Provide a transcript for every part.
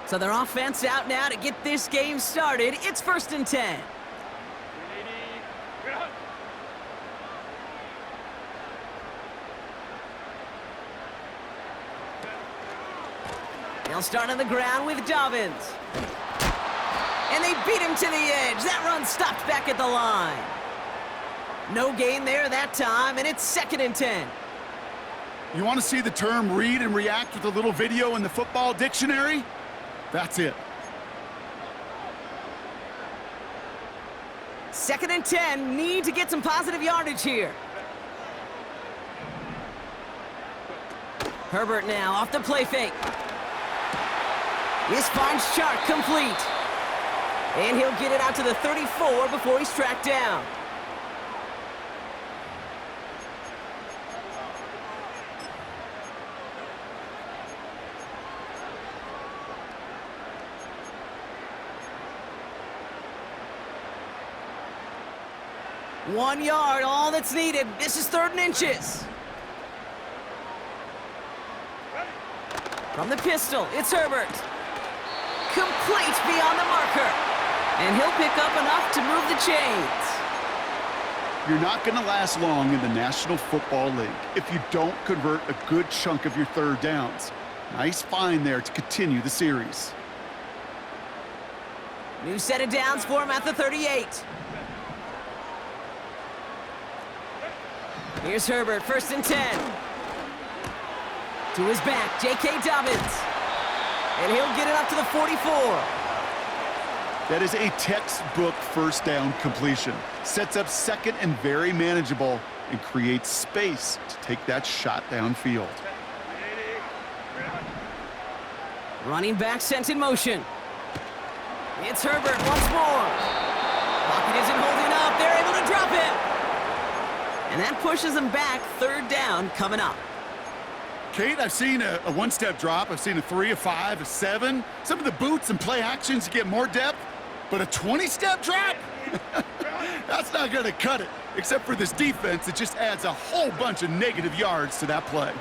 So their offense out now to get this game started. It's 1st and 10. They'll start on the ground with Dobbins. And they beat him to the edge. That run stopped back at the line. No gain there that time, and it's 2nd and 10. You want to see the term read and react with a little video in the football dictionary? That's it. 2nd and 10, need to get some positive yardage here. Herbert now off the play fake. This finds Chark complete. And he'll get it out to the 34 before he's tracked down. One yard, all that's needed. This is 3rd and inches. From the pistol, it's Herbert. Complete beyond the marker. And he'll pick up enough to move the chains. You're not going to last long in the National Football League if you don't convert a good chunk of your 3rd downs. Nice find there to continue the series. New set of downs for him at the 38. Here's Herbert, 1st and 10. To his back, J.K. Dobbins. And he'll get it up to the 44. That is a textbook 1st down completion. Sets up 2nd and very manageable and creates space to take that shot downfield. Running back sent in motion. It's Herbert once more. Pocket isn't holding up. They're able to drop it. And that pushes them back. 3rd down coming up. Kate, I've seen a one-step drop. I've seen a 3, a 5, a 7. Some of the boots and play actions get more depth, but a 20-step drop? That's not going to cut it. Except for this defense, it just adds a whole bunch of negative yards to that play.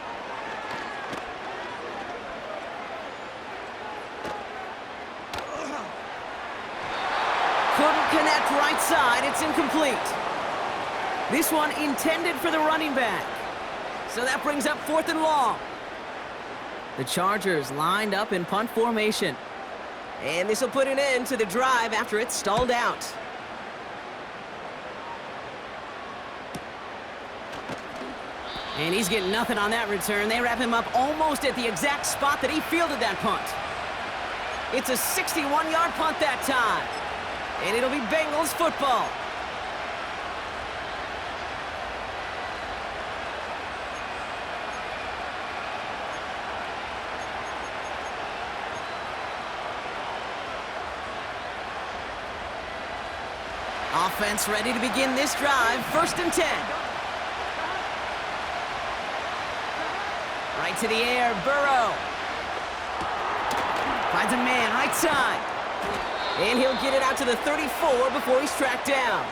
Couldn't connect right side. It's incomplete. This one intended for the running back. So that brings up 4th and long. The Chargers lined up in punt formation. And this will put an end to the drive after it's stalled out. And he's getting nothing on that return. They wrap him up almost at the exact spot that he fielded that punt. It's a 61-yard punt that time. And it'll be Bengals football. Offense ready to begin this drive. 1st and 10. Right to the air, Burrow. Finds a man right side. And he'll get it out to the 34 before he's tracked down.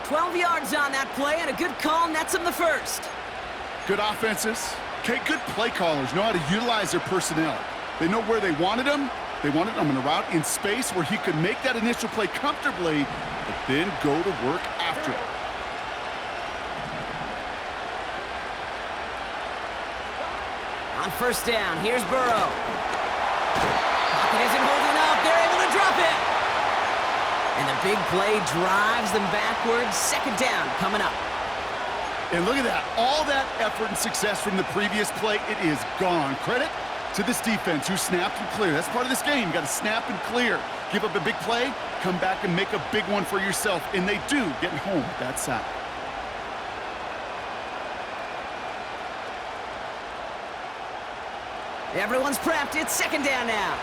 12 yards on that play, and a good call nets him the 1st. Good offenses. Okay, good play callers know how to utilize their personnel. They know where they wanted them. They wanted him in a route in space where he could make that initial play comfortably, but then go to work after it. On 1st down, here's Burrow. Pocket isn't holding up. They're able to drop it. And the big play drives them backwards. 2nd down coming up. And look at that. All that effort and success from the previous play, it is gone. Credit to this defense who snapped and cleared. That's part of this game. You got to snap and clear. Give up a big play, come back and make a big one for yourself. And they do, getting home with that sack. Everyone's prepped. It's 2nd down now.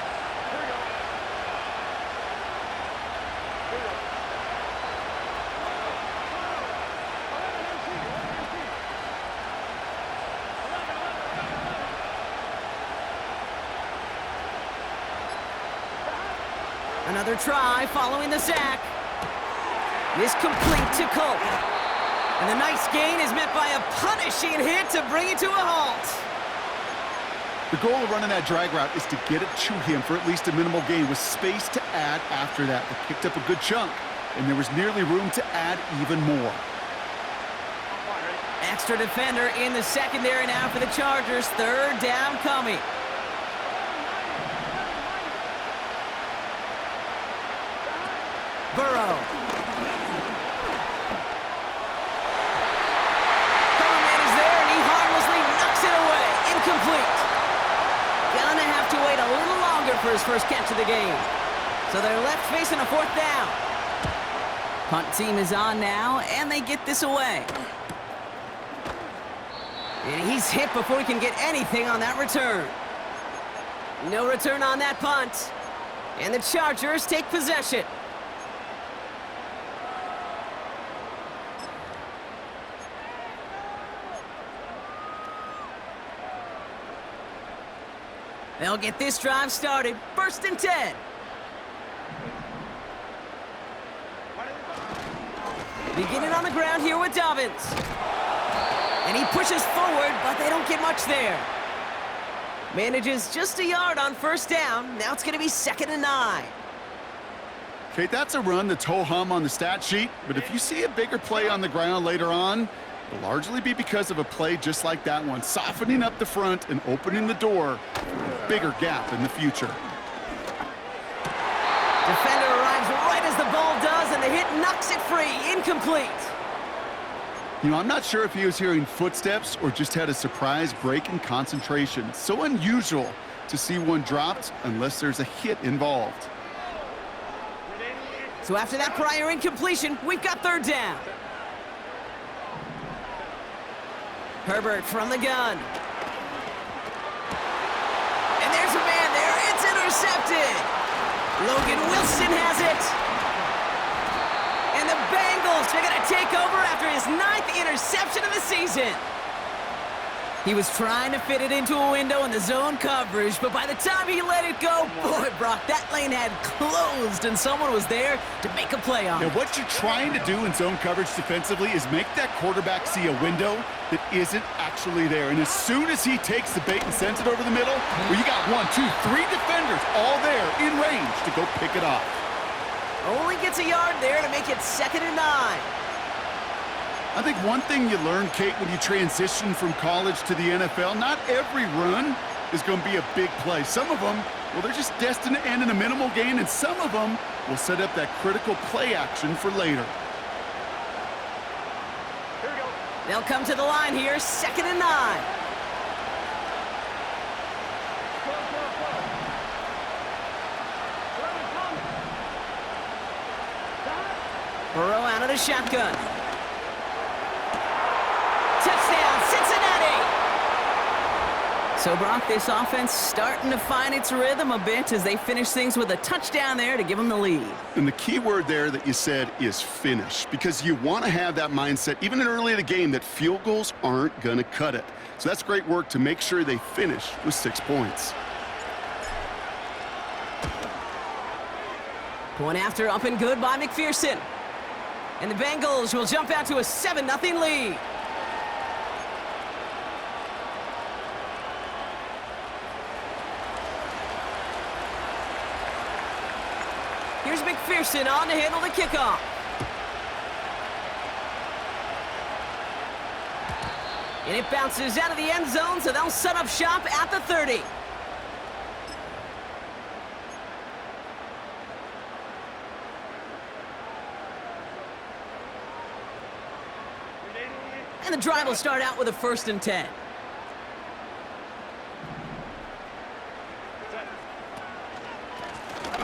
Another try following the sack. This complete to Colt. And the nice gain is met by a punishing hit to bring it to a halt. The goal of running that drag route is to get it to him for at least a minimal gain with space to add after that. They picked up a good chunk, and there was nearly room to add even more. Extra defender in the secondary now for the Chargers. Third down coming. Burrow. Cover man is there, and he harmlessly knocks it away. Incomplete. Gonna have to wait a little longer for his first catch of the game. So they're left facing a fourth down. Punt team is on now, and they get this away. And he's hit before he can get anything on that return. No return on that punt. And the Chargers take possession. They'll get this drive started. 1st and 10. Beginning on the ground here with Dobbins. And he pushes forward, but they don't get much there. Manages just a yard on 1st down. Now it's going to be 2nd and 9. Okay, that's a run that's ho-hum on the stat sheet, but if you see a bigger play on the ground later on, it'll largely be because of a play just like that one, softening up the front and opening the door for a bigger gap in the future. Defender arrives right as the ball does, and the hit knocks it free. Incomplete. You know, I'm not sure if he was hearing footsteps or just had a surprise break in concentration. So unusual to see one dropped unless there's a hit involved. So after that prior incompletion, we've got 3rd down. Herbert from the gun. And there's a man there. It's intercepted. Logan Wilson has it. And the Bengals are going to take over after his 9th interception of the season. He was trying to fit it into a window in the zone coverage, but by the time he let it go, boy, Brock, that lane had closed, and someone was there to make a play on it. Now, what you're trying to do in zone coverage defensively is make that quarterback see a window that isn't actually there. And as soon as he takes the bait and sends it over the middle, well, you got 1, 2, 3 defenders all there in range to go pick it off. Only gets a yard there to make it 2nd and 9. I think one thing you learn, Kate, when you transition from college to the NFL, not every run is going to be a big play. Some of them, well, they're just destined to end in a minimal gain, and some of them will set up that critical play action for later. Here we go. They'll come to the line here, 2nd and 9. Burrow out of the shotgun. Touchdown, Cincinnati! So, Brock, this offense starting to find its rhythm a bit as they finish things with a touchdown there to give them the lead. And the key word there that you said is finish, because you want to have that mindset, even in early in the game, that field goals aren't going to cut it. So that's great work to make sure they finish with 6 points. Point after up and good by McPherson. And the Bengals will jump out to a 7-0 lead. Here's McPherson on to handle the kickoff. And it bounces out of the end zone, so they'll set up shop at the 30. And the drive will start out with a 1st and 10.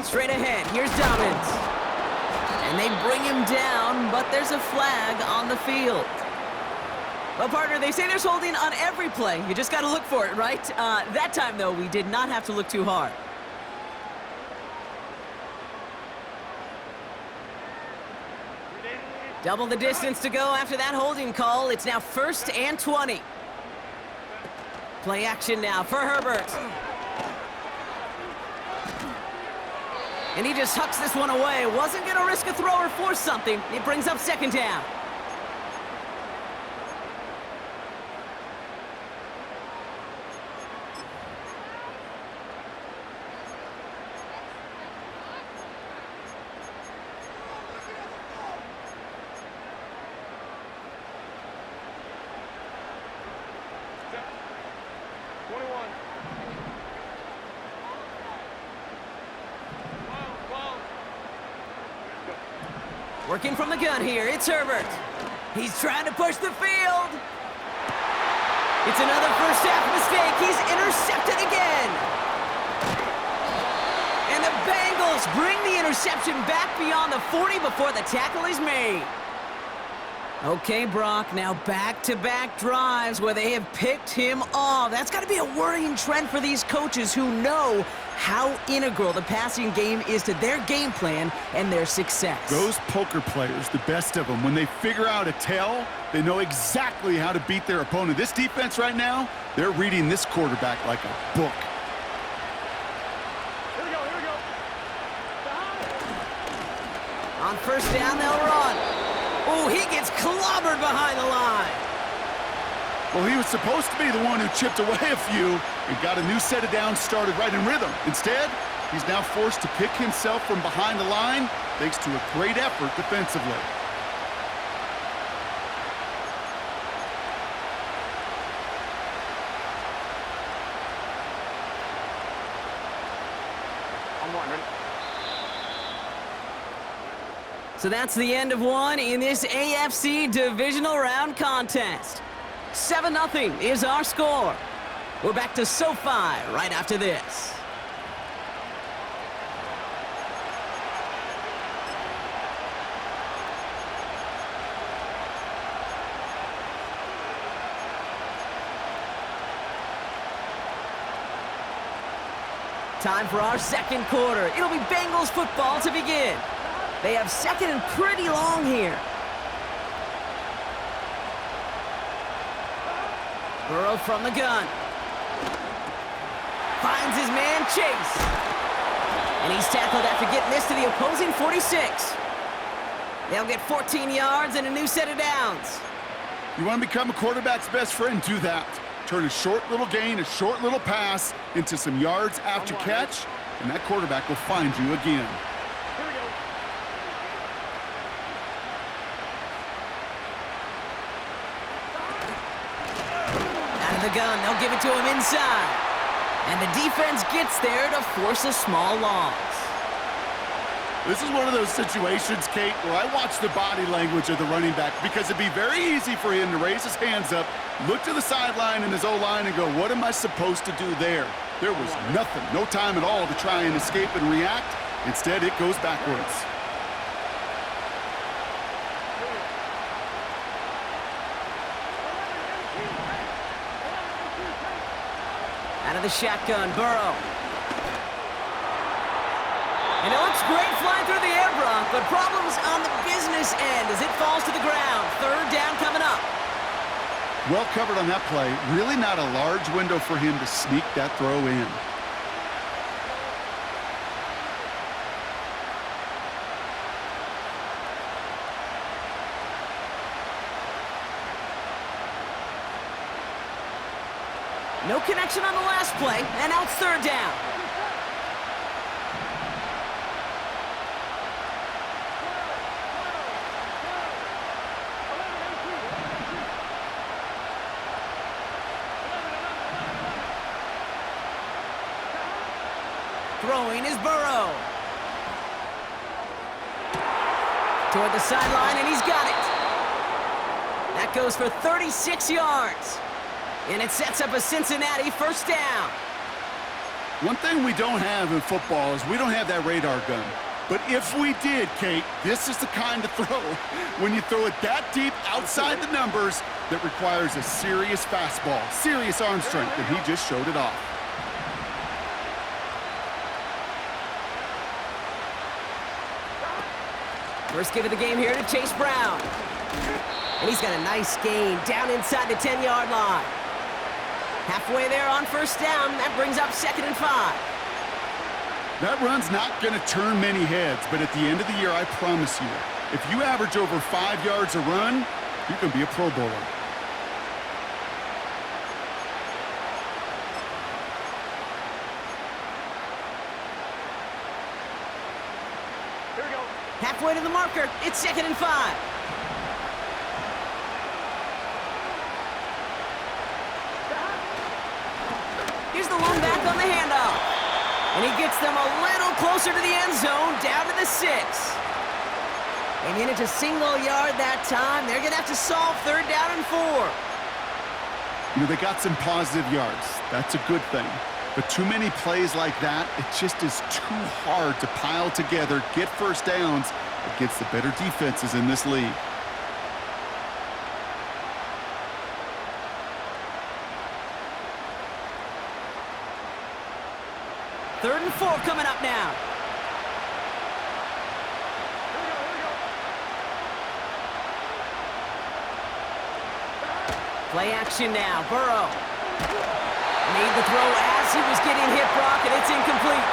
Straight ahead, here's Dobbins. And they bring him down, but there's a flag on the field. Well, partner, they say there's holding on every play. You just got to look for it, right? That time, though, we did not have to look too hard. Double the distance to go after that holding call. It's now 1st and 20. Play action now for Herbert. And he just hucks this one away. Wasn't going to risk a throw or force something. It brings up 2nd down. Working from the gun here, it's Herbert. He's trying to push the field. It's another first half mistake. He's intercepted again. And the Bengals bring the interception back beyond the 40 before the tackle is made. Okay, Brock, now back-to-back drives where they have picked him off. That's got to be a worrying trend for these coaches who know how integral the passing game is to their game plan and their success. Those poker players, the best of them, when they figure out a tell, they know exactly how to beat their opponent. This defense right now, they're reading this quarterback like a book. Here we go. On first down, they'll run. Oh, he gets clobbered behind the line. Well, he was supposed to be the one who chipped away a few and got a new set of downs started right in rhythm. Instead, he's now forced to pick himself from behind the line thanks to a great effort defensively. I'm wondering. So that's the end of one in this AFC divisional round contest. 7-0 is our score. We're back to SoFi right after this. Time for our second quarter. It'll be Bengals football to begin. They have second and pretty long here. Burrow from the gun. Finds his man Chase. And he's tackled after getting this to the opposing 46. They'll get 14 yards and a new set of downs. You want to become a quarterback's best friend? Do that. Turn a short little gain, a short little pass into some yards after catch, and that quarterback will find you again. Here we go. Out of the gun, they'll give it to him inside. And the defense gets there to force a small loss. This is one of those situations, Kate, where I watch the body language of the running back because it'd be very easy for him to raise his hands up, look to the sideline in his O-line and go, what am I supposed to do there? There was nothing, no time at all to try and escape and react. Instead, it goes backwards. Out of the shotgun, Burrow. You know, it's great flying through the air, Brock, but problems on the business end as it falls to the ground. Third down coming up. Well covered on that play. Really not a large window for him to sneak that throw in. No connection on the last play, and now it's third down. Throwing is Burrow. Toward the sideline, and he's got it. That goes for 36 yards. And it sets up a Cincinnati first down. One thing we don't have in football is we don't have that radar gun. But if we did, Kate, this is the kind of throw, when you throw it that deep outside the numbers, that requires a serious fastball, serious arm strength, and he just showed it off. First give of the game here to Chase Brown. And he's got a nice gain down inside the 10-yard line. Halfway there on first down, that brings up 2nd and 5. That run's not going to turn many heads, but at the end of the year, I promise you, if you average over 5 yards a run, you can be a Pro Bowler. Here we go. Halfway to the marker, it's 2nd and 5. Here's the one back on the handoff. And he gets them a little closer to the end zone, down to the 6. They managed a single yard that time. They're going to have to solve 3rd down and 4. You know, they got some positive yards. That's a good thing. But too many plays like that, it just is too hard to pile together, get first downs against the better defenses in this league. Third and 4 coming up now. Play action now. Burrow made the throw as he was getting hit, Brock, and it's incomplete.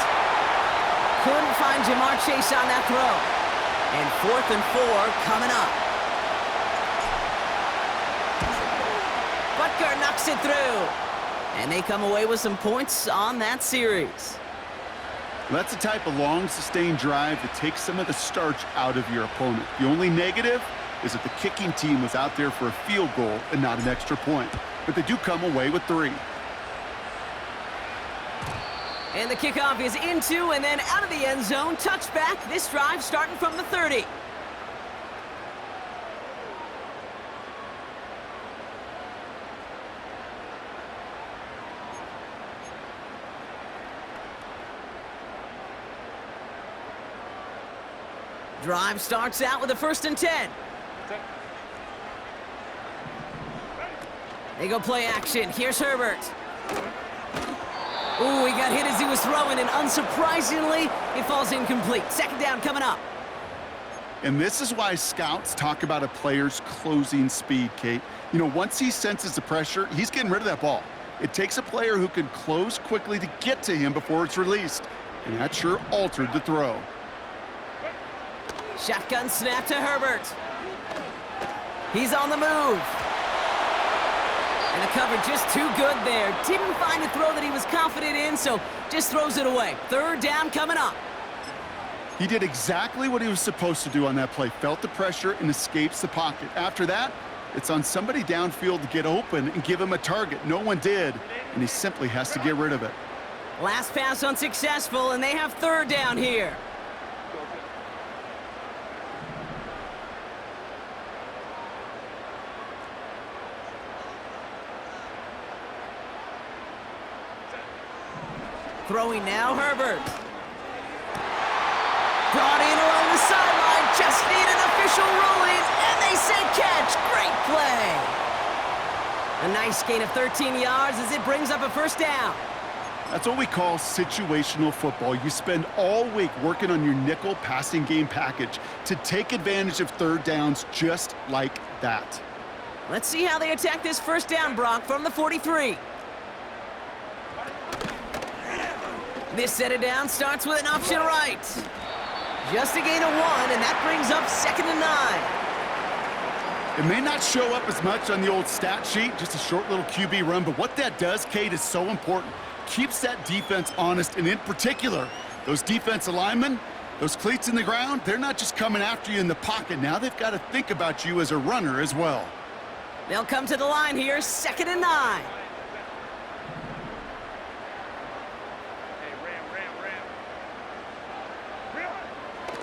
Couldn't find Jamar Chase on that throw. And 4th and 4 coming up. Butker knocks it through. And they come away with some points on that series. That's the type of long, sustained drive that takes some of the starch out of your opponent. The only negative is that the kicking team was out there for a field goal and not an extra point. But they do come away with 3. And the kickoff is into and then out of the end zone. Touchback. This drive starting from the 30. Drive starts out with a 1st and 10. They go play action. Here's Herbert. Ooh, he got hit as he was throwing, and unsurprisingly, it falls incomplete. 2nd down coming up. And this is why scouts talk about a player's closing speed, Kate. You know, once he senses the pressure, he's getting rid of that ball. It takes a player who can close quickly to get to him before it's released. And that sure altered the throw. Shotgun snap to Herbert. He's on the move. And the cover just too good there. Didn't find a throw that he was confident in, so just throws it away. 3rd down coming up. He did exactly what he was supposed to do on that play. Felt the pressure and escapes the pocket. After that, it's on somebody downfield to get open and give him a target. No one did, and he simply has to get rid of it. Last pass unsuccessful, and they have 3rd down here. Throwing now, Herbert. Brought in along the sideline, just need an official ruling, and they say catch. Great play. A nice gain of 13 yards as it brings up a 1st down. That's what we call situational football. You spend all week working on your nickel passing game package to take advantage of 3rd downs just like that. Let's see how they attack this 1st down, Brock, from the 43. This set it down starts with an option right. Just a gain of 1, and that brings up 2nd and 9. It may not show up as much on the old stat sheet, just a short little QB run, but what that does, Kate, is so important. Keeps that defense honest, and in particular, those defensive linemen, those cleats in the ground, they're not just coming after you in the pocket. Now they've got to think about you as a runner as well. They'll come to the line here, 2nd and 9.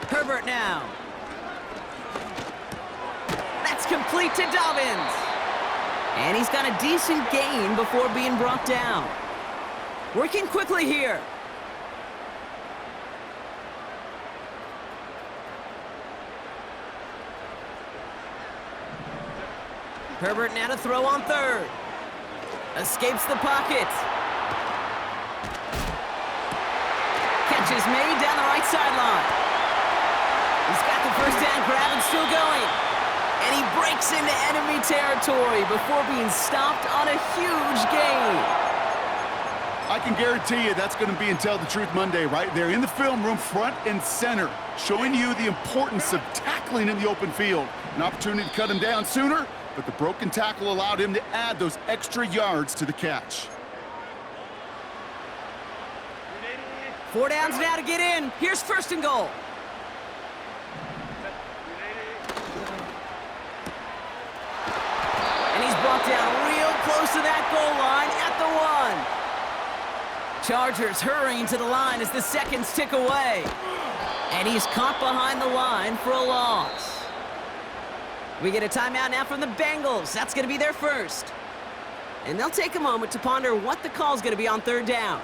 Herbert now. That's complete to Dobbins. And he's got a decent gain before being brought down. Working quickly here. Herbert now to throw on 3rd. Escapes the pocket. Catch is made down the right sideline. He's got the 1st down grab and still going. And he breaks into enemy territory before being stopped on a huge gain. I can guarantee you that's going to be in Tell the Truth Monday right there in the film room, front and center, showing you the importance of tackling in the open field. An opportunity to cut him down sooner, but the broken tackle allowed him to add those extra yards to the catch. 4 downs now to get in. Here's 1st and goal. And he's brought down real close to that goal line at the 1. Chargers hurrying to the line as the seconds tick away. And he's caught behind the line for a loss. We get a timeout now from the Bengals. That's going to be their first. And they'll take a moment to ponder what the call's going to be on third down.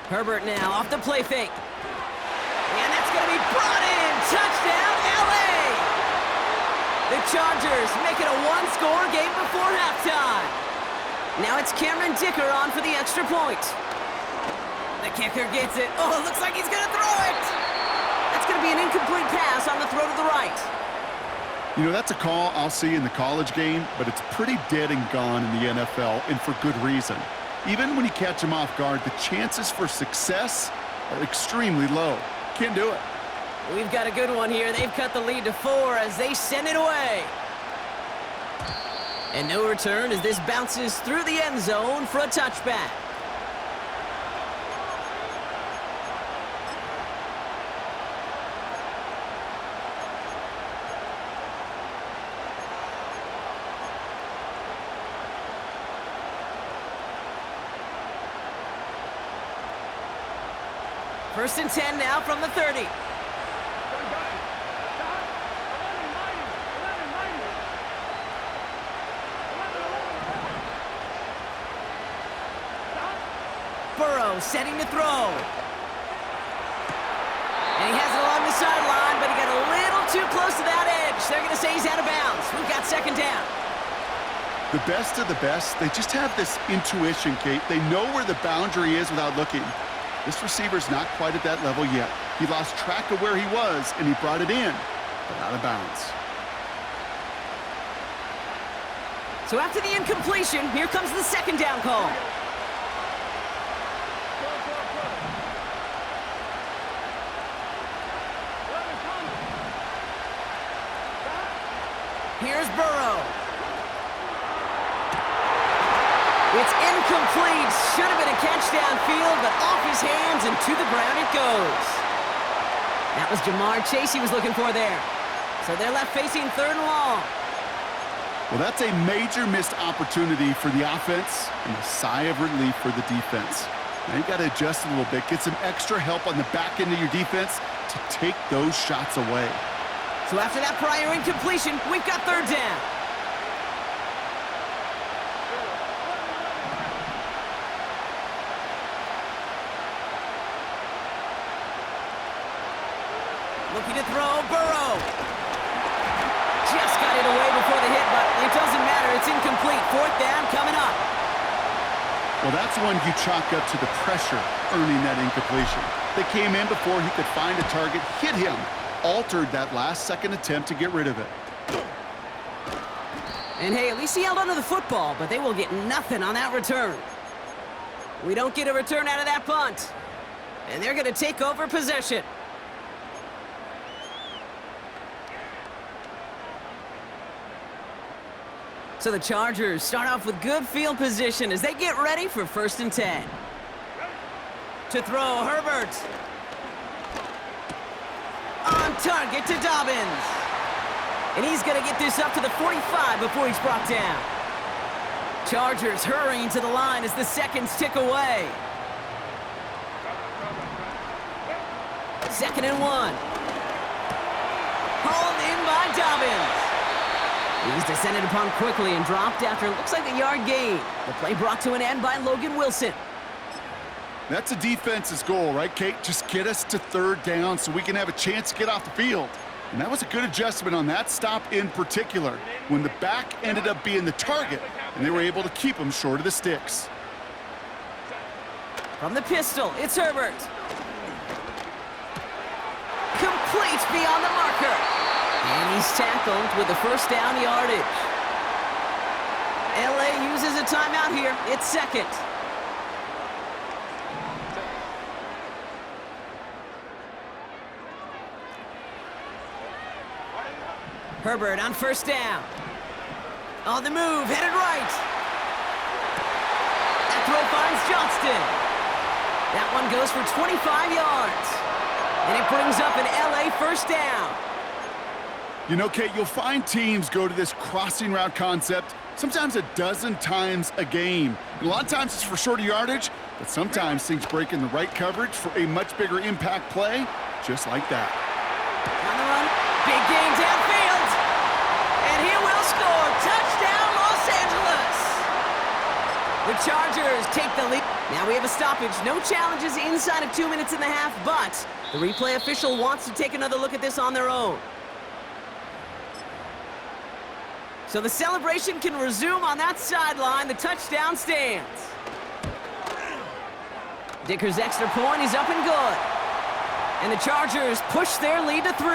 Herbert now off the play fake. And that's going to be brought in. Touchdown, LA! The Chargers make it a one-score game before halftime. Now it's Cameron Dicker on for the extra point. The kicker gets it. Oh, it looks like he's going to throw it. That's going to be an incomplete pass on the throw to the right. You know, that's a call I'll see in the college game, but it's pretty dead and gone in the NFL, and for good reason. Even when you catch him off guard, the chances for success are extremely low. Can't do it. We've got a good one here. They've cut the lead to 4 as they send it away. And no return as this bounces through the end zone for a touchback. First and 10 now from the 30. Burrow setting to throw. And he has it along the sideline, but he got a little too close to that edge. They're going to say he's out of bounds. We've got second down. The best of the best, they just have this intuition, Kate. They know where the boundary is without looking. This receiver's not quite at that level yet. He lost track of where he was, and he brought it in, but out of bounds. So after the incompletion, here comes the second down call. Here's Burrow. It's incomplete. Should have been a catch downfield, but off his hands and to the ground it goes. That was Jamar Chase he was looking for there. So they're left facing third and long. Well, that's a major missed opportunity for the offense and a sigh of relief for the defense. Now you got to adjust a little bit, get some extra help on the back end of your defense to take those shots away. So after that prior incompletion, we've got third down. Looking to throw, Burrow. Just got it away before the hit, but it doesn't matter. It's incomplete. Fourth down coming up. Well, that's one you chalk up to the pressure earning that incompletion. They came in before he could find a target, hit him, altered that last-second attempt to get rid of it. And hey, at least he held onto the football, but they will get nothing on that return. We don't get a return out of that punt. And they're going to take over possession. So the Chargers start off with good field position as they get ready for first and 10. To throw, Herbert. On target to Dobbins. And he's going to get this up to the 45 before he's brought down. Chargers hurrying to the line as the seconds tick away. Second and 1. Hauled in by Dobbins. He's descended upon quickly and dropped after it looks like a yard gain. The play brought to an end by Logan Wilson. That's a defense's goal, right, Kate? Just get us to third down so we can have a chance to get off the field. And that was a good adjustment on that stop in particular, when the back ended up being the target, and they were able to keep him short of the sticks. From the pistol, it's Herbert. Complete beyond the marker. And he's tackled with the first down yardage. LA uses a timeout here. It's second. Herbert on first down. On the move, headed right. That throw finds Johnston. That one goes for 25 yards. And it brings up an LA first down. You know, Kate, you'll find teams go to this crossing route concept sometimes a dozen times a game. And a lot of times it's for shorter yardage, but sometimes things break in the right coverage for a much bigger impact play, just like that. On the run, big gain downfield. And he will score. Touchdown, Los Angeles. The Chargers take the lead. Now we have a stoppage. No challenges inside of 2 minutes and a half, but the replay official wants to take another look at this on their own. So the celebration can resume on that sideline. The touchdown stands. Dicker's extra point is up and good. And the Chargers push their lead to 3.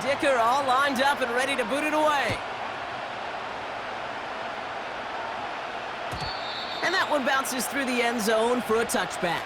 Dicker all lined up and ready to boot it away. And that one bounces through the end zone for a touchback.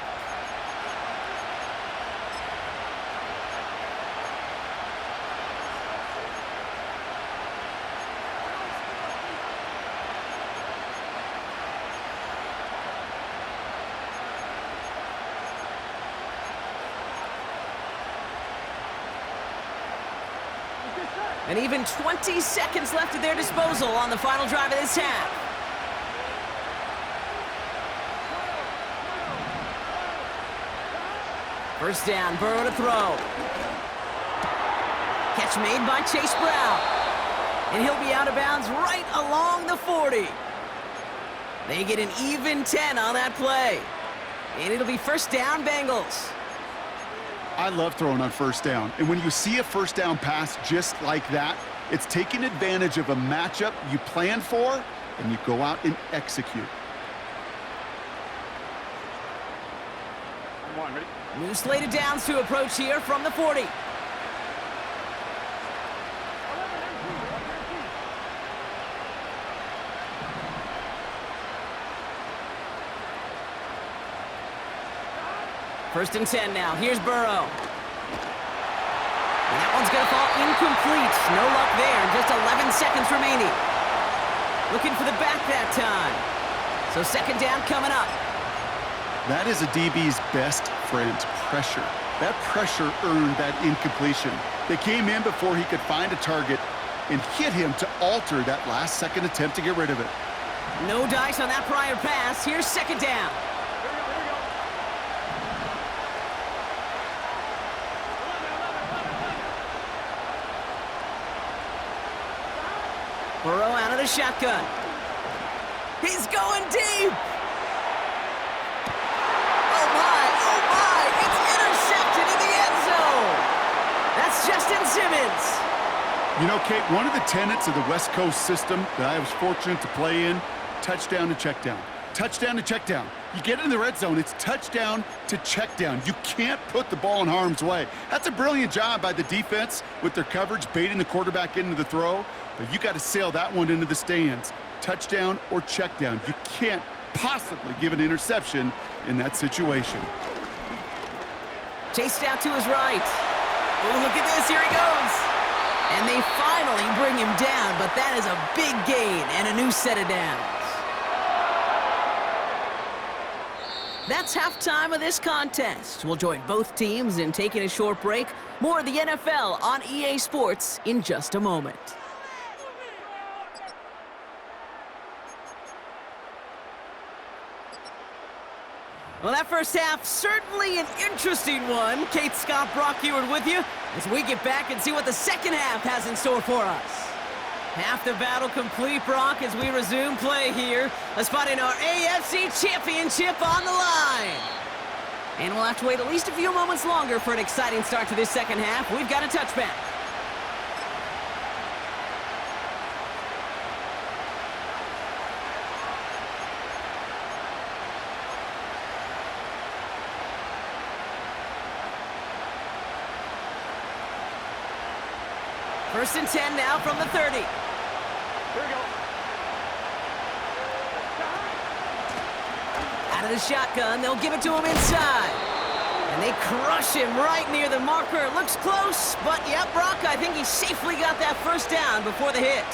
And even 20 seconds left at their disposal on the final drive of this half. First down, Burrow to throw. Catch made by Chase Brown. And he'll be out of bounds right along the 40. They get an even 10 on that play. And it'll be first down, Bengals. I love throwing on first down. And when you see a first down pass just like that, it's taking advantage of a matchup you plan for, and you go out and execute. On, ready? New slated downs to approach here from the 40. First and 10 now. Here's Burrow. And that one's going to fall incomplete. No luck there. Just 11 seconds remaining. Looking for the back that time. So second down coming up. That is a DB's best friend, pressure. That pressure earned that incompletion. They came in before he could find a target and hit him to alter that last-second attempt to get rid of it. No dice on that prior pass. Here's second down. Burrow out of the shotgun. He's going deep. Oh my, it's intercepted in the end zone. That's Justin Simmons. You know, Kate, one of the tenets of the West Coast system that I was fortunate to play in, touchdown to check down. Touchdown to check down. You get in the red zone, it's touchdown to check down. You can't put the ball in harm's way. That's a brilliant job by the defense with their coverage, baiting the quarterback into the throw. But you got to sail that one into the stands. Touchdown or check down. You can't possibly give an interception in that situation. Chased out to his right. Oh, look at this. Here he goes. And they finally bring him down, but that is a big gain and a new set of downs. That's halftime of this contest. We'll join both teams in taking a short break. More of the NFL on EA Sports in just a moment. Well, that first half, certainly an interesting one. Kate, Scott, Brock Ewart with you as we get back and see what the second half has in store for us. Half the battle complete, Brock, as we resume play here. A spot in our AFC Championship on the line. And we'll have to wait at least a few moments longer for an exciting start to this second half. We've got a touchback. First and 10 now from the 30. Here we go. Out of the shotgun, they'll give it to him inside. And they crush him right near the marker. It looks close, but yep, Brock, I think he safely got that first down before the hit.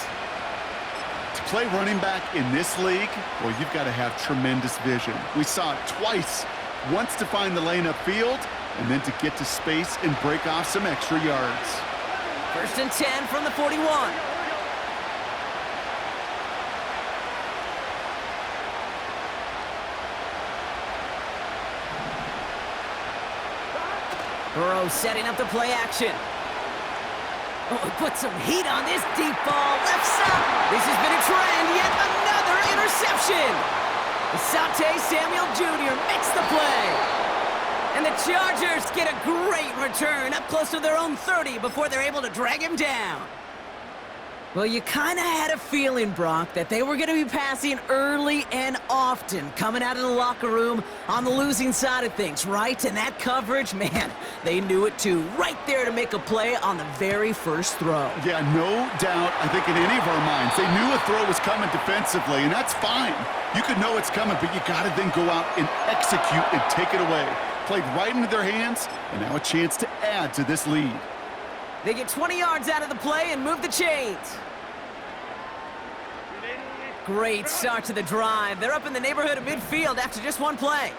To play running back in this league, well, you've got to have tremendous vision. We saw it twice. Once to find the lane upfield, and then to get to space and break off some extra yards. 1st and 10 from the 41. Burrow setting up the play action. Oh, he put some heat on this deep ball. Left side. This has been a trend. Yet another interception. Asante Samuel Jr. makes the play. And the Chargers get a great return up close to their own 30 before they're able to drag him down. Well, you kind of had a feeling, Brock, that they were going to be passing early and often, coming out of the locker room on the losing side of things, right? And that coverage, man, they knew it too. Right there to make a play on the very first throw. Yeah, no doubt, I think in any of our minds, they knew a throw was coming defensively, and that's fine. You could know it's coming, but you got to then go out and execute and take it away. Played right into their hands, and now a chance to add to this lead. They get 20 yards out of the play and move the chains. Great start to the drive. They're up in the neighborhood of midfield after just one play.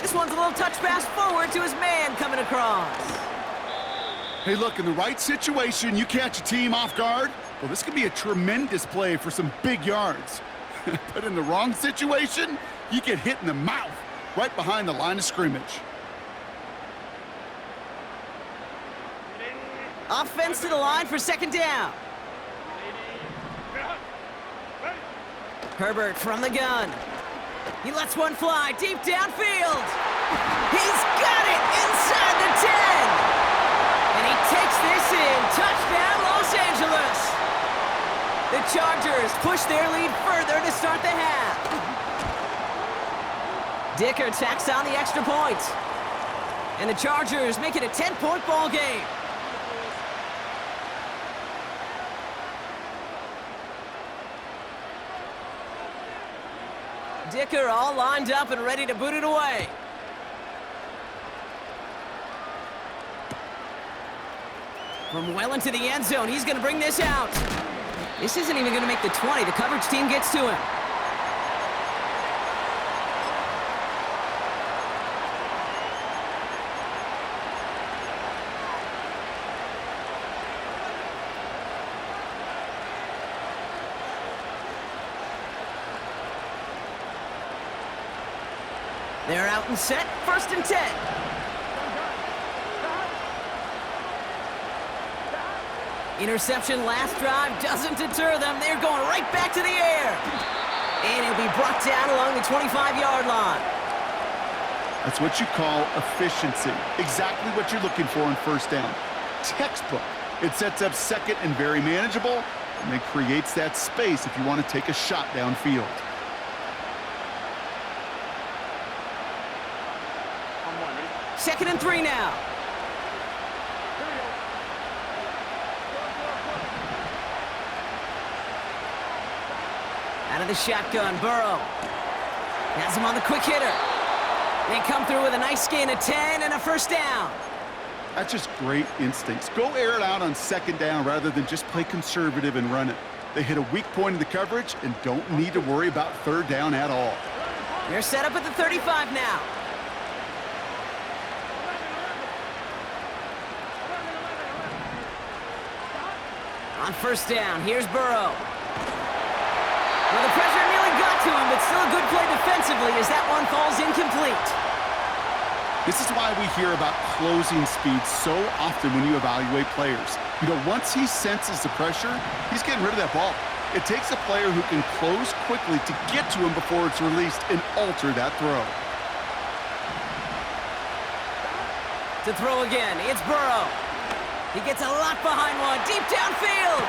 This one's a little touch pass forward to his man coming across. Hey, look, in the right situation, you catch a team off guard. Well, this could be a tremendous play for some big yards. But in the wrong situation, you get hit in the mouth right behind the line of scrimmage. Offense to the line for 2nd down. Herbert from the gun. He lets one fly deep downfield. He's got it inside the 10. And he takes this in. Touchdown, Los Angeles. The Chargers push their lead further to start the half. Dicker tacks on the extra point. And the Chargers make it a 10-point ball game. Dicker all lined up and ready to boot it away. From well into the end zone, he's going to bring this out. This isn't even going to make the 20. The coverage team gets to him. They're out and set, 1st and 10. Interception last drive doesn't deter them. They're going right back to the air. And he'll be brought down along the 25-yard line. That's what you call efficiency. Exactly what you're looking for on 1st down. Textbook. It sets up 2nd and very manageable, and then creates that space if you want to take a shot downfield. 2nd and 3 now. Out of the shotgun, Burrow. Has him on the quick hitter. They come through with a nice gain of 10 and a 1st down. That's just great instincts. Go air it out on 2nd down rather than just play conservative and run it. They hit a weak point in the coverage and don't need to worry about 3rd down at all. They're set up at the 35 now. On 1st down, here's Burrow. Well, the pressure nearly got to him, but still a good play defensively as that one falls incomplete. This is why we hear about closing speed so often when you evaluate players. You know, once he senses the pressure, he's getting rid of that ball. It takes a player who can close quickly to get to him before it's released and alter that throw. To throw again, it's Burrow. He gets a lot behind one, deep downfield.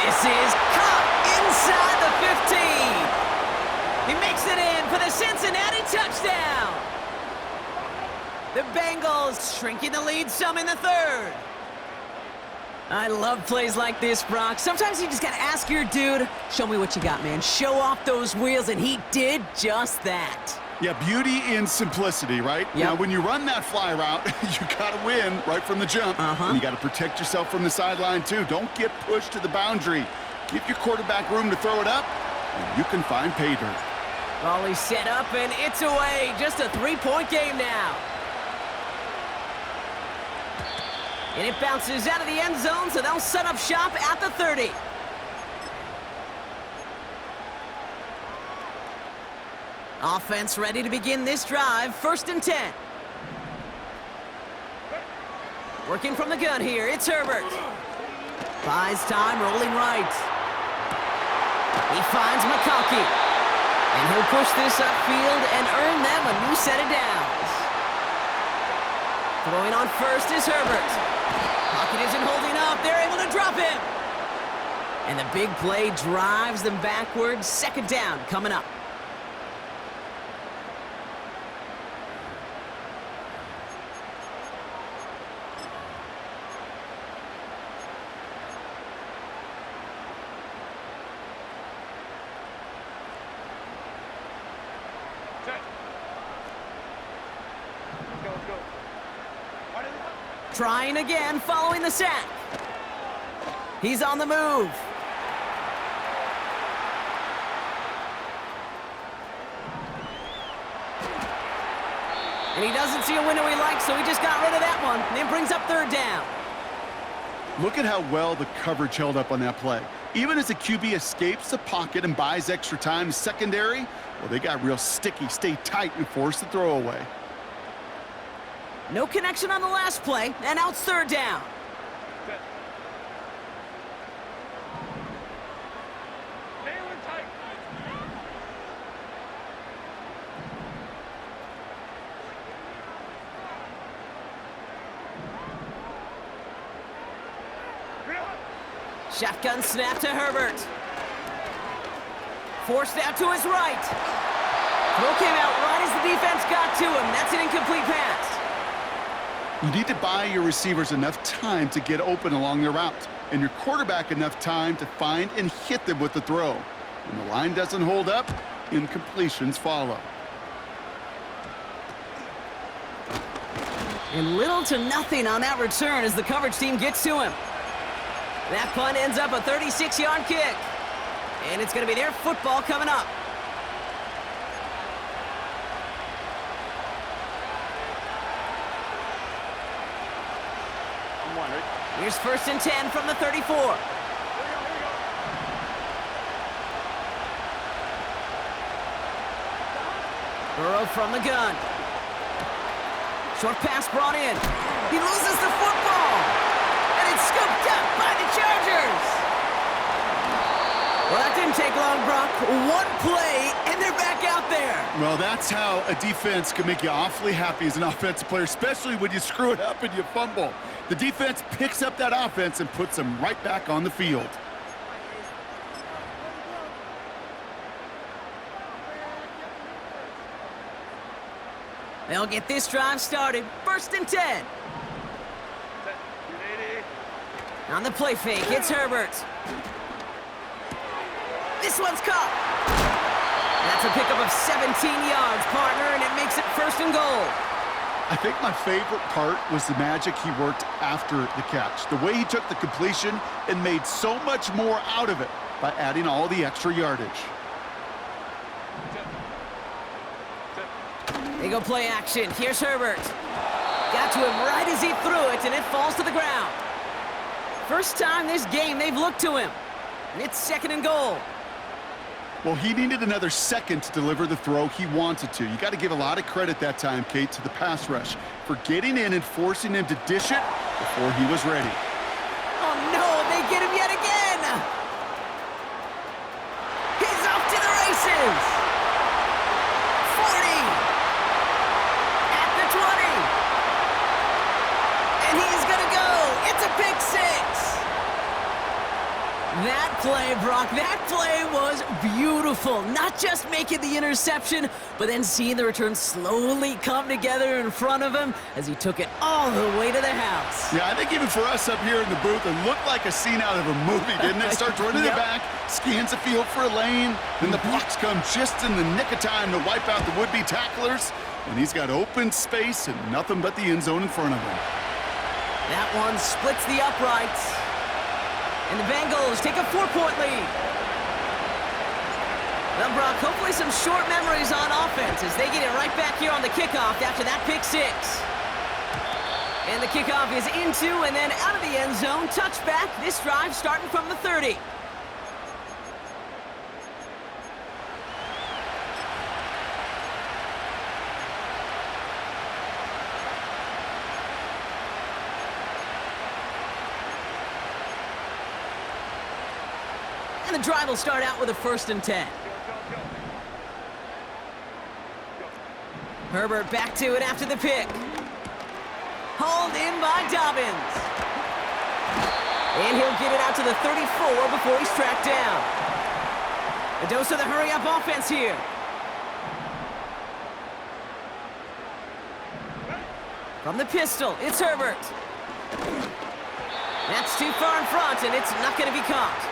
This is caught inside the 15. He makes it in for the Cincinnati touchdown. The Bengals shrinking the lead some in the 3rd. I love plays like this, Brock. Sometimes you just got to ask your dude, show me what you got, man. Show off those wheels, and he did just that. Yeah, beauty in simplicity, right? Yep. Now, when you run that fly route, you got to win right from the jump. And you got to protect yourself from the sideline, too. Don't get pushed to the boundary. Give your quarterback room to throw it up, and you can find pay dirt. Volley set up, and it's away. Just a 3-point game now. And it bounces out of the end zone, so they'll set up shop at the 30. Offense ready to begin this drive. 1st and 10. Working from the gun here, it's Herbert. Buys time, rolling right. He finds McConkey. And he'll push this upfield and earn them a new set of downs. Throwing on first is Herbert. Pocket isn't holding up. They're able to drop him. And the big play drives them backwards. 2nd down coming up. Trying again, following the sack. He's on the move. And he doesn't see a window he likes, so he just got rid of that one. And it brings up 3rd down. Look at how well the coverage held up on that play. Even as the QB escapes the pocket and buys extra time secondary, well, they got real sticky, stay tight, and force the throw away. No connection on the last play, and now it's 3rd down. Shotgun snap to Herbert. Forced out to his right. Throw came out right as the defense got to him. That's an incomplete pass. You need to buy your receivers enough time to get open along their route, and your quarterback enough time to find and hit them with the throw. When the line doesn't hold up, incompletions follow. And little to nothing on that return as the coverage team gets to him. That punt ends up a 36-yard kick. And it's going to be their football coming up. Here's 1st and 10 from the 34. Burrow from the gun. Short pass brought in. He loses the football. And it's scooped up by the Chargers. Well, that didn't take long, Brock. One play, and they're back out there. Well, that's how a defense can make you awfully happy as an offensive player, especially when you screw it up and you fumble. The defense picks up that offense and puts them right back on the field. They'll get this drive started. 1st and 10. On the play fake, it's Herbert. This one's caught. That's a pickup of 17 yards, partner, and it makes it 1st and goal. I think my favorite part was the magic he worked after the catch. The way he took the completion and made so much more out of it by adding all the extra yardage. They go play action. Here's Herbert. Got to him right as he threw it, and it falls to the ground. First time this game they've looked to him. And it's 2nd and goal. Well, he needed another second to deliver the throw he wanted to. You got to give a lot of credit that time, Kate, to the pass rush for getting in and forcing him to dish it before he was ready. Oh, no, they get him yet again. He's off to the races. 40. At the 20. And he's going to go. It's a pick six. That play Brock, that play was beautiful. Not just making the interception, but then seeing the return slowly come together in front of him as he took it all the way to the house. Yeah, I think even for us up here in the booth, it looked like a scene out of a movie, didn't it? Starts running it back, scans the field for a lane, then the blocks come just in the nick of time to wipe out the would-be tacklers, and he's got open space and nothing but the end zone in front of him. That one splits the uprights. And the Bengals take a 4-point lead. Well, Brock, hopefully some short memories on offense as they get it right back here on the kickoff after that pick six. And the kickoff is into and then out of the end zone. Touchback, this drive starting from the 30. And the drive will start out with a 1st and 10. Herbert back to it after the pick. Hauled in by Dobbins. And he'll get it out to the 34 before he's tracked down. A dose of the hurry-up offense here. From the pistol, it's Herbert. That's too far in front, and it's not going to be caught.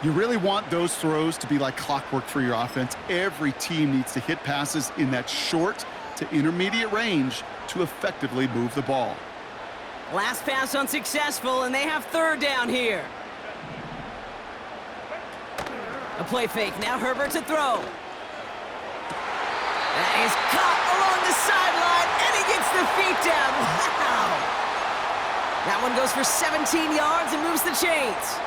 You really want those throws to be like clockwork for your offense. Every team needs to hit passes in that short to intermediate range to effectively move the ball. Last pass unsuccessful, and they have 3rd down here. A play fake. Now Herbert to throw. That is caught along the sideline, and he gets the feet down. Wow! That one goes for 17 yards and moves the chains.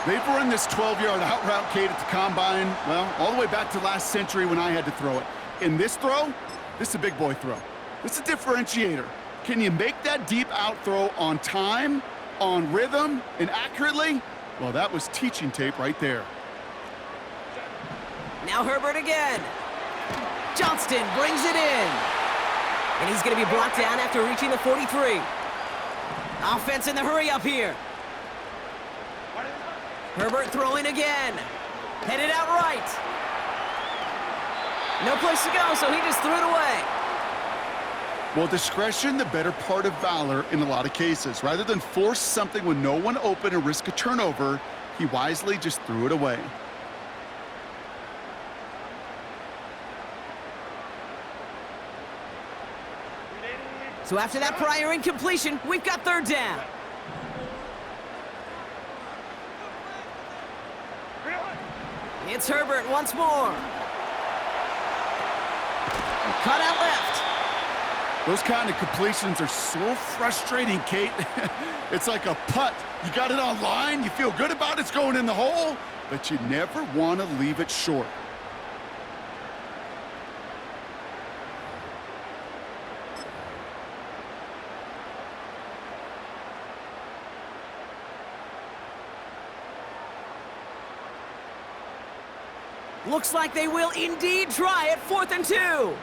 They've run this 12-yard out route, Kate, at the combine, well, all the way back to last century when I had to throw it. In this throw, this is a big boy throw. This is a differentiator. Can you make that deep out throw on time, on rhythm, and accurately? Well, that was teaching tape right there. Now Herbert again. Johnston brings it in. And he's going to be blocked down after reaching the 43. Offense in the hurry up here. Herbert throwing again. Headed out right. No place to go, so he just threw it away. Well, discretion, the better part of valor in a lot of cases. Rather than force something with no one open and risk a turnover, he wisely just threw it away. So after that prior incompletion, we've got 3rd down. It's Herbert once more. Cut out left. Those kind of completions are so frustrating, Kate. It's like a putt. You got it on line, you feel good about it's going in the hole, but you never want to leave it short. Looks like they will indeed try it. 4th and 2.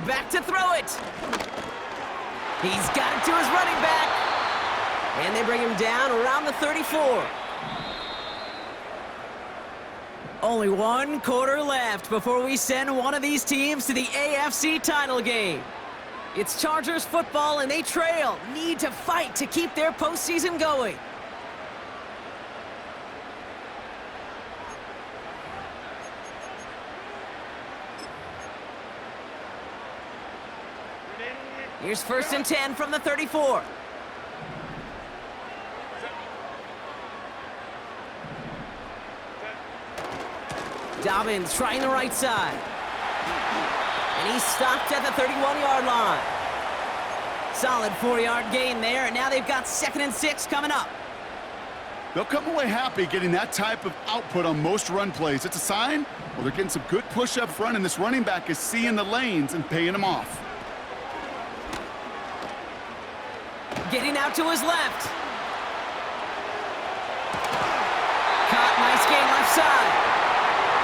Back to throw it. He's got it to his running back. And they bring him down around the 34. Only 1 quarter left before we send one of these teams to the AFC title game. It's Chargers football, and they trail. Need to fight to keep their postseason going. Here's 1st and 10 from the 34. Dobbins trying the right side. And he's stopped at the 31-yard line. Solid 4-yard gain there, and now they've got 2nd and 6 coming up. They'll come away happy getting that type of output on most run plays. It's a sign, well, they're getting some good push up front, and this running back is seeing the lanes and paying them off. Getting out to his left. Caught, nice gain left side.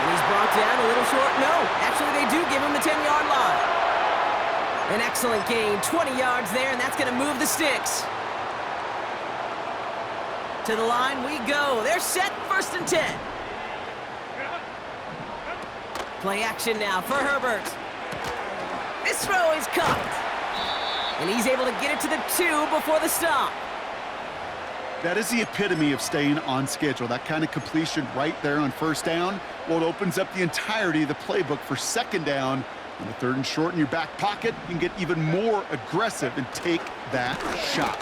And he's brought down a little short. No, actually they do give him the 10-yard line. An excellent gain, 20 yards there, and that's going to move the sticks. To the line we go. They're set, 1st and 10. Play action now for Herbert. This throw is caught. And he's able to get it to the 2 before the stop. That is the epitome of staying on schedule. That kind of completion right there on 1st down. Well, it opens up the entirety of the playbook for 2nd down. On the 3rd and short in your back pocket, you can get even more aggressive and take that shot.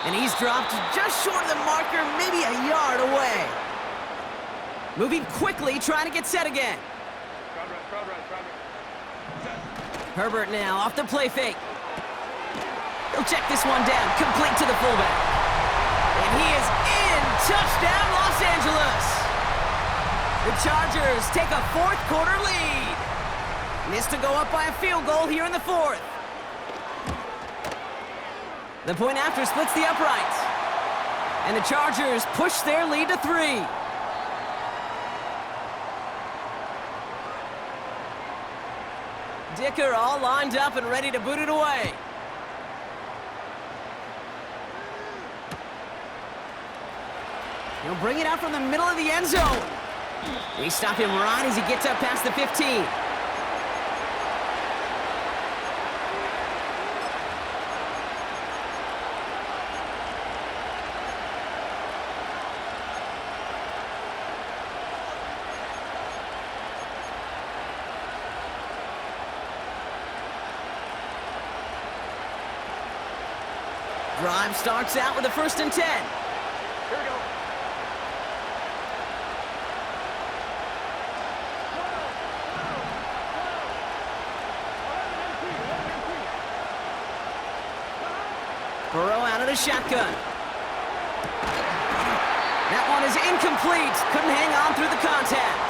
And he's dropped just short of the marker, maybe a yard away. Moving quickly, trying to get set again. Herbert now off the play fake. He'll check this one down, complete to the fullback. And he is in. Touchdown, Los Angeles. The Chargers take a 4th quarter lead. This to go up by a field goal here in the 4th. The point after splits the uprights. And the Chargers push their lead to 3. Dicker all lined up and ready to boot it away. He'll bring it out from the middle of the end zone. We stop him right as he gets up past the 15. Drive starts out with a 1st and 10. Here we go. Burrow out of the shotgun. That one is incomplete. Couldn't hang on through the contact.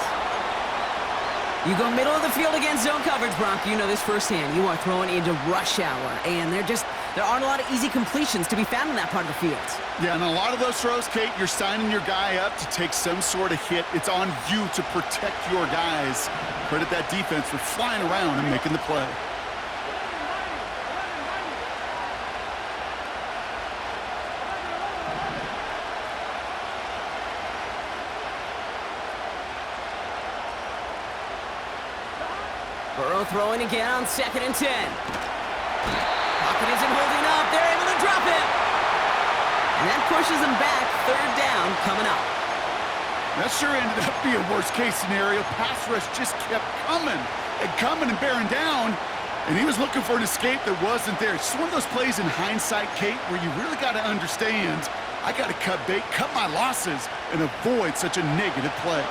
You go middle of the field against zone coverage, Bronk. You know this firsthand. You are throwing into rush hour, and there aren't a lot of easy completions to be found in that part of the field. Yeah, and a lot of those throws, Kate, you're signing your guy up to take some sort of hit. It's on you to protect your guys. Credit that defense for flying around and making the play. Burrow throwing again on 2nd and 10. Pocket isn't holding up. They're able to drop him. And that pushes him back. 3rd down coming up. That sure ended up being a worst-case scenario. Pass rush just kept coming and bearing down, and he was looking for an escape that wasn't there. It's just one of those plays in hindsight, Kate, where you really got to understand, I got to cut bait, cut my losses, and avoid such a negative play.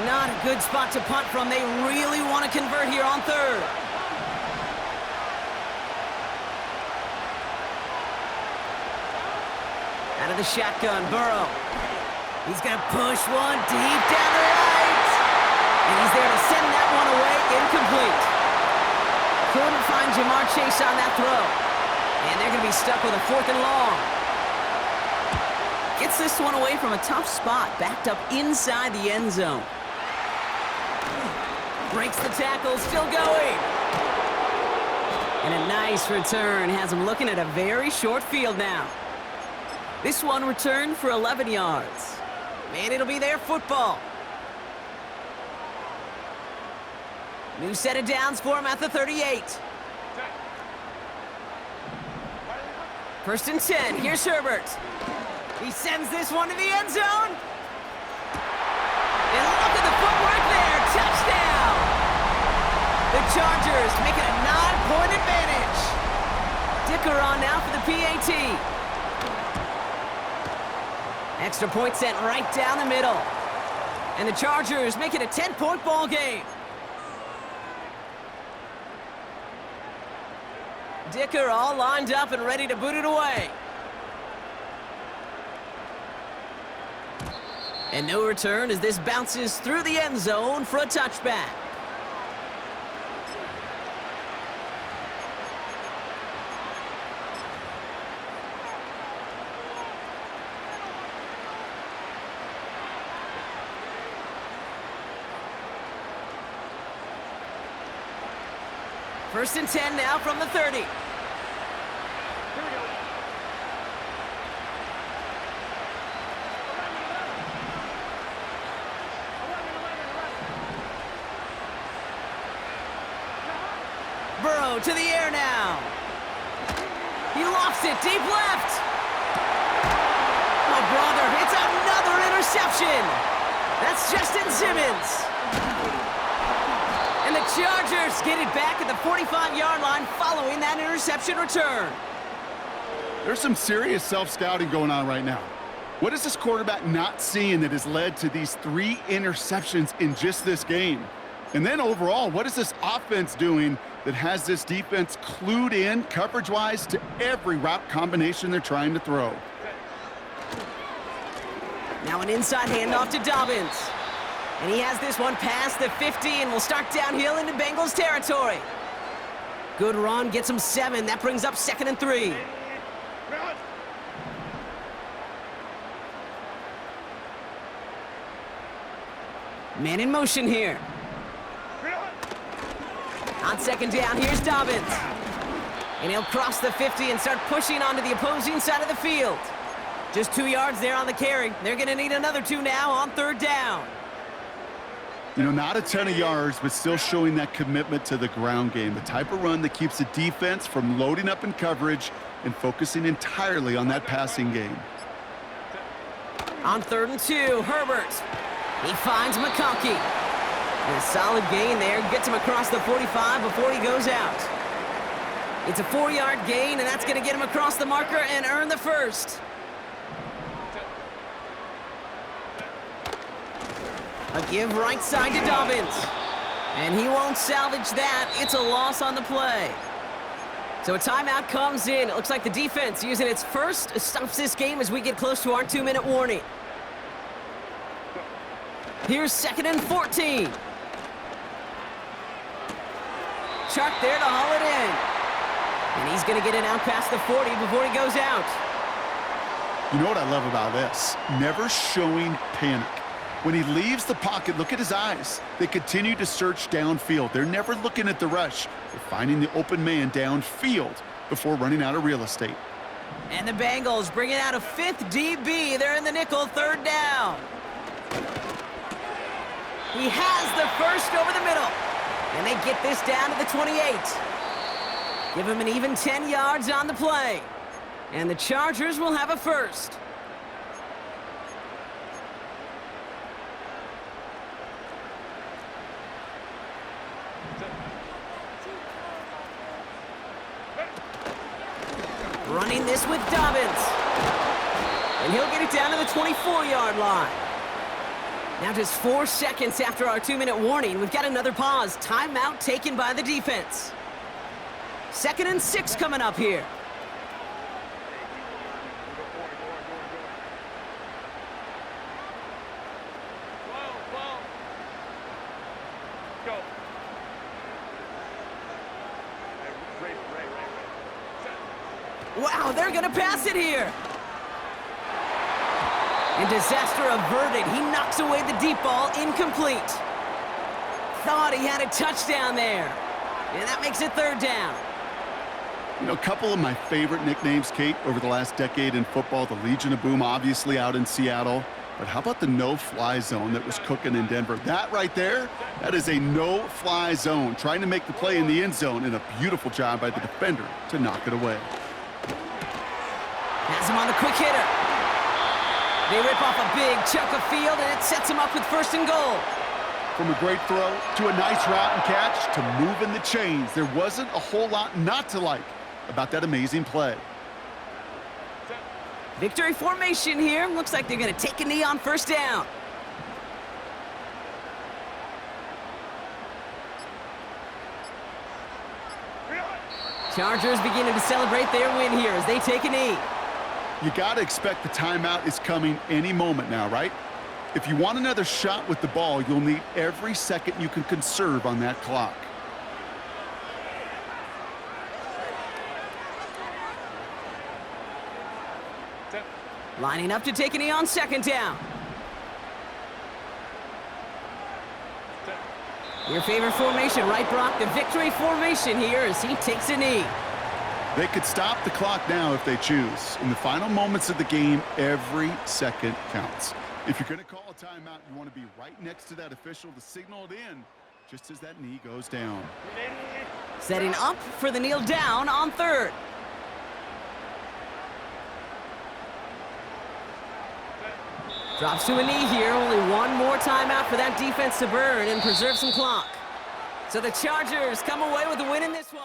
Not a good spot to punt from. They really want to convert here on 3rd. Out of the shotgun, Burrow. He's going to push one deep down the right. And he's there to send that one away, incomplete. Couldn't find Jamar Chase on that throw. And they're going to be stuck with a 4th and long. Gets this one away from a tough spot, backed up inside the end zone. Breaks the tackle, still going. And a nice return has him looking at a very short field now. This one returned for 11 yards. And it'll be their football. New set of downs for him at the 38. 1st and 10, here's Herbert. He sends this one to the end zone. And look at the footwork there, touchdown! The Chargers make it a 9-point advantage. Dicker on now for the PAT. Extra point sent right down the middle. And the Chargers make it a 10-point ball game. Dicker all lined up and ready to boot it away. And no return as this bounces through the end zone for a touchback. First and 10 now from the 30. Here we go. Burrow to the air now. He lofts it deep left. Oh, brother, it's another interception. That's Justin Simmons. And the Chargers get it back at the 45-yard line following that interception return. There's some serious self-scouting going on right now. What is this quarterback not seeing that has led to these 3 interceptions in just this game? And then overall, what is this offense doing that has this defense clued in coverage-wise to every route combination they're trying to throw? Now an inside handoff to Dobbins. And he has this one past the 50 and will start downhill into Bengals territory. Good run, gets him 7. That brings up 2nd and 3. Man in motion here. On 2nd down, here's Dobbins. And he'll cross the 50 and start pushing onto the opposing side of the field. Just 2 yards there on the carry. They're going to need another 2 now on 3rd down. You know, not a ton of yards, but still showing that commitment to the ground game. The type of run that keeps the defense from loading up in coverage and focusing entirely on that passing game. On 3rd and 2, Herbert. He finds McConkey. And a solid gain there. Gets him across the 45 before he goes out. It's a 4-yard gain, and that's going to get him across the marker and earn the first. A give right side to Dobbins. And he won't salvage that. It's a loss on the play. So a timeout comes in. It looks like the defense using its first stops this game as we get close to our 2-minute warning. Here's 2nd and 14. Chark there to haul it in. And he's going to get it out past the 40 before he goes out. You know what I love about this? Never showing panic. When he leaves the pocket, look at his eyes. They continue to search downfield. They're never looking at the rush. They're finding the open man downfield before running out of real estate. And the Bengals bringing out a 5th DB. They're in the nickel, 3rd down. He has the first over the middle. And they get this down to the 28. Give him an even 10 yards on the play. And the Chargers will have a first. Running this with Dobbins. And he'll get it down to the 24-yard line. Now just 4 seconds after our 2-minute warning, we've got another pause. Timeout taken by the defense. 2nd and 6 coming up here. Go. Wow, they're going to pass it here. And disaster averted. He knocks away the deep ball, incomplete. Thought he had a touchdown there. And that makes it 3rd down. You know, a couple of my favorite nicknames, Kate, over the last decade in football. The Legion of Boom, obviously, out in Seattle. But how about the no-fly zone that was cooking in Denver? That right there, that is a no-fly zone. Trying to make the play in the end zone, and a beautiful job by the defender to knock it away. Has him on the quick hitter. They rip off a big chunk of field, and it sets him up with 1st and goal. From a great throw to a nice route and catch to moving the chains, there wasn't a whole lot not to like about that amazing play. Victory formation here. Looks like they're going to take a knee on 1st down. Chargers beginning to celebrate their win here as they take a knee. You got to expect the timeout is coming any moment now, right? If you want another shot with the ball, you'll need every second you can conserve on that clock. Lining up to take a knee on 2nd down. Your favorite formation, right, Brock? The victory formation here as he takes a knee. They could stop the clock now if they choose. In the final moments of the game, every second counts. If you're going to call a timeout, you want to be right next to that official to signal it in just as that knee goes down. Setting up for the kneel down on third. Drops to a knee here. Only one more timeout for that defense to burn and preserve some clock. So the Chargers come away with the win in this one.